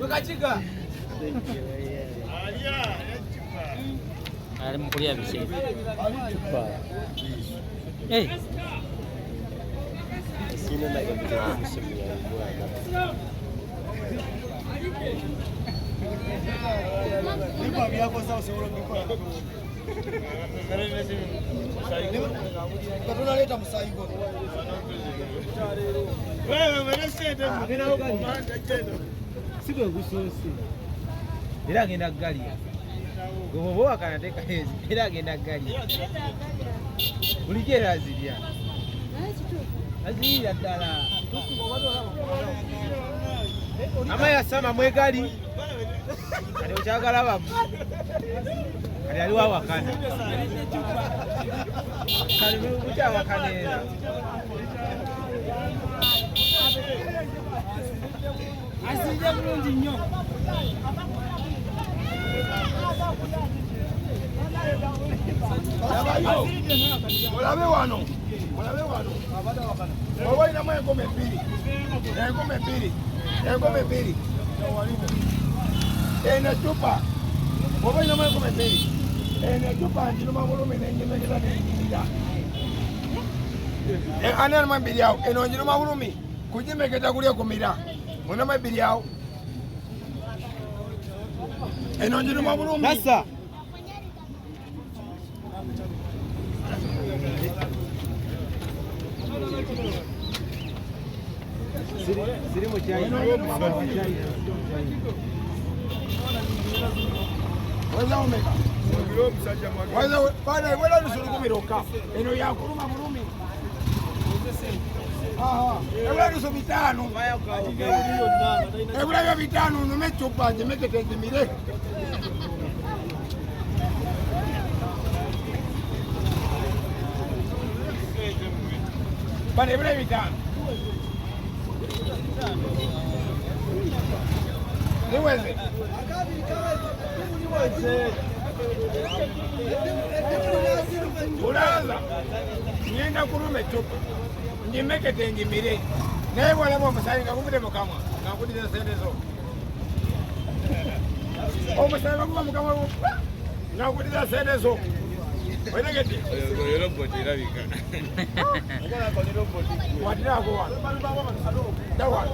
Wakachiga. Ali mkulia bisi. Sina na kabisa kusimamia bwana. Nipa vyako sasa ushauri nipa. Tunaleta msaigo. Wewe wenesete mkina komanda tena. Siku ngusosi. Era agenda gali. Gobo akanateka hezi. Era agenda gali. Ulijera azilya. Azilya ddala. Amaya sama mwegali. Ali ochagala babu. Ali aliwa wakana. Kali bucha wakanera. Asije bulungi nnyo. Mulabe wano. Owaina mwe ngome mbili. Ngome mbili. Ena chupa. Owaina mwe ngome mbili. Ena chupa ndino mabulume nenjemekeza nenjimira. Ana mwe mbili yao. Eno ndino mabulume kujimekeza kulia kumira. Mwana mwe mbili yao. Eno ndino mabulume. Sasa Siri mu chai. Weza omeka. Weza bana wela lusulukumiroka. Eno yakuluma bulumi. Ebula luso bitano. Ebula yo bitano numechupa njemekete njimire. Bana ebula bitano. Niweze. Ulaza. Nienda kurume chupa. Njimekete njimire. Naye wala mwa musali ngakubide mukama. Ngakubide sendezo. Omusali ngakuba mukama. Ngakubide sendezo. Wenegeti. Yo boti irabika. Ngala ko ni boti. Wadira ko wa. Dawa.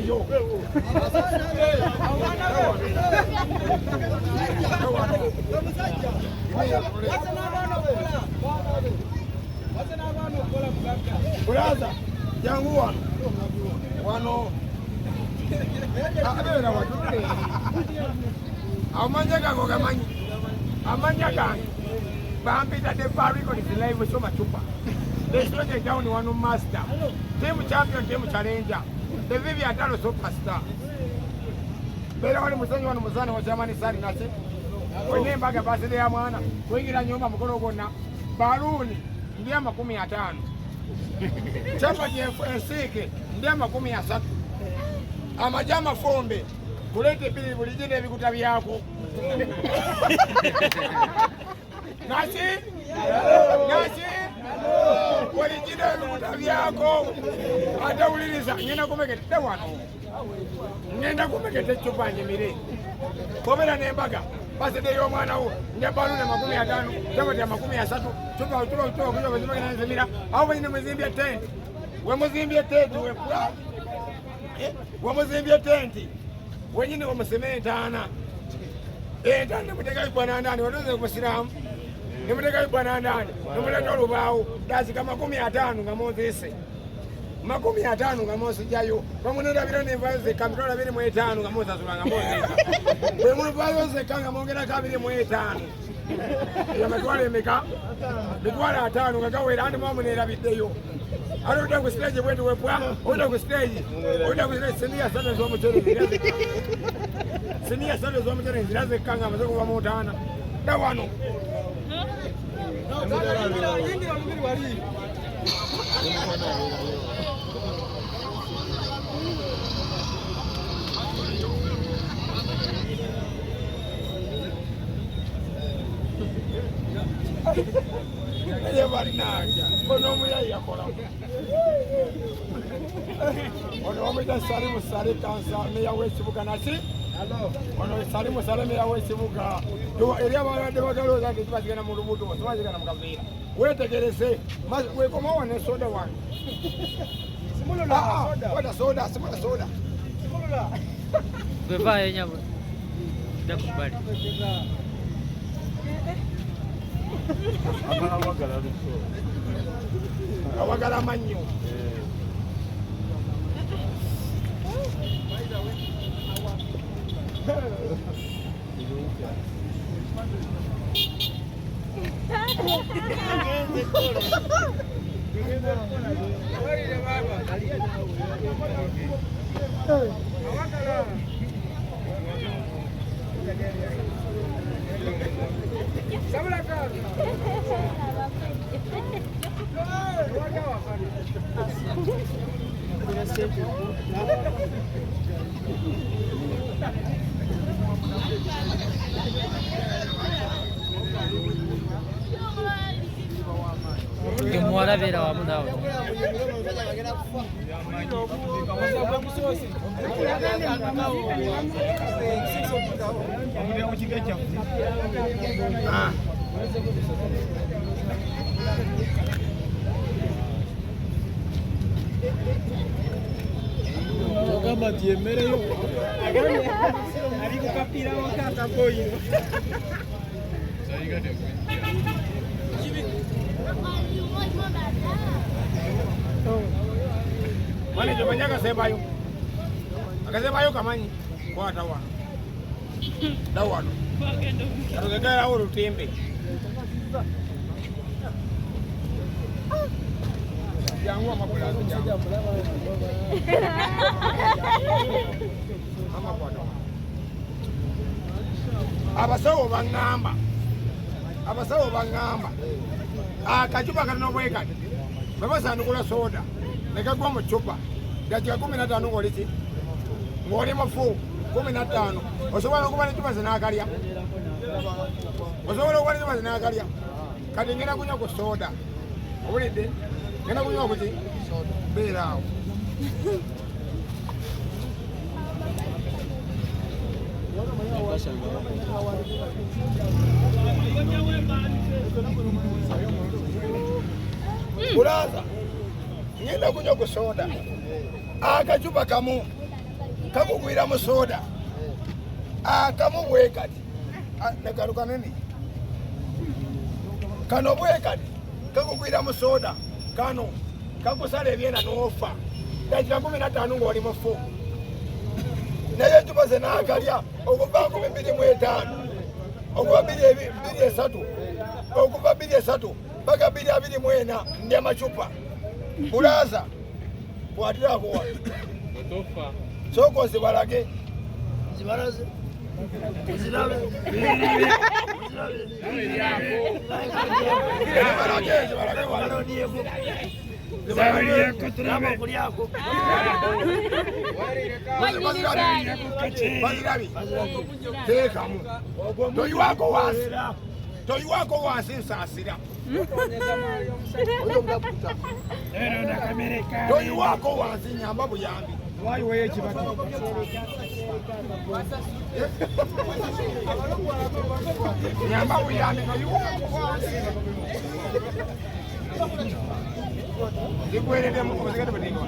Yo. Ulaza jangu wano abera watu amanya kako kamanyi amanya kan bampita de Bariko is live so machupa they slow down one master team champion team challenger the Vivi Atalo superstar bera wali musanyi wano muzana wa jamani sari nase wene mbaga basile ya mwana wengira nyumba mkono gonna baluni ndia 15 chapa nsike ndia 13 amajama fombe kulete bili bulijine bikuta byako nasi bulijine bikuta byako atawuliriza ngenda kumekete wano ngenda kumekete chupa njimire kobera nembaga basi ndio mwana huo ndio baluni 15 chapa ya 13 chupa kuja kuzima na nzimira au wenye mzimbia tent we mzimbia tent we kwa wamuzimbye tenti wenyine wamusementana tani nemuteka bwana ndani watoze kusilamu nemuteka bwana ndani nemuleta olubaawo dazika 50 nga mozese 50 nga mosijayo bamunera nenvayo zekamitola 25 nga mosasula nga mozeka bwe mulvayo zekanga mongera kabiri mu 5 yamatwala emeka mitwala 5 nga gawera andi mwamunera biddeyo aloda ku stage bwetu wepwa oda ku stage senior sana zo mutere senior sana zo mutere ziraze kanga amaze kuba mutana da wano yingira mubiri wali Ella va a kono mu ya kola ono omwita Salimu Sale Kansa meya w'ekibuga nasi ono Salimu Sale meya w'ekibuga eri abalwadde bagalooza nti tibazigana mu lubuto tibazigana mu kaveera wetegereze wekomawo ne soda wange soda simula soda Bevaayo nyabo ndakubali awagala mannyo Muara beera wamu naawe ogamba nti emmereyo ali kukapiira wakaata koyino mane jomanya akasebayo kamanyi kwata wano dawano atugegerawo olutimbe jangu amakula abasawo baŋŋamba akacupa kalina obwekati bebasandukula soda nekagwa mu cupa dakika 15 ng'oliki ng'oli mufu 15 osobola okuba necupa zinakalya kati ngenda kunywa ku soda obulidde ngenda kunywa kuki beeraawo Bulaza ngenda kunywa ku soda akacupa kamu kakugwira mu soda akamu bwekati nekalu kanene kano bwekati kakugwira mu soda kano kakusala ebyenda n'ofa dakika 15 ng'oli mufu naye ecupa ze naakalya okuva 25 okuva 23 okuva 23 paka 24 ndya macupa Bulaza bw'atirako wa sooka ozibalage zibalaze zirabe teekamu toyiwako wansi nsaasira toyiwako wansi nyamba buyambi wayiweyo ekibatu nyamba buyambi toyiwako wansi zigweredemu obuzigate butinga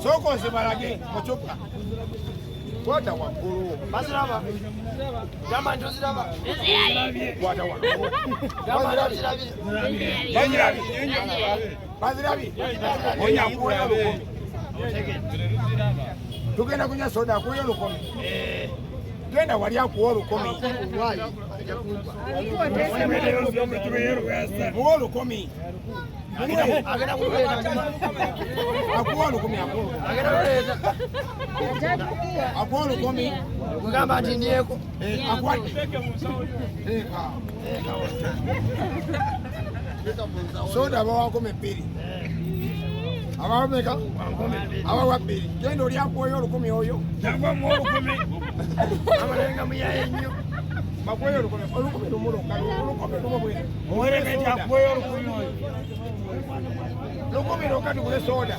sooka ozibalage mucupa kwata waggulu baziraba gamba nti oziraba kwata waggulu bazirabye onyakuweyo 10 tugenda kunywa soda akuweyo 10 genda wali akuwa 10 muwa 10 akuwa 10 kugamba nti ndieko soda bawako 2 abameka abawa 2 genda oli akuweyo 10 oyo nagwa mu 10 amalenga muyaye nnyo bakweyo 10 lumulo 10 lumo bwe owereke nti akuweyo 10 oyo lukumi lwokka tugule soda.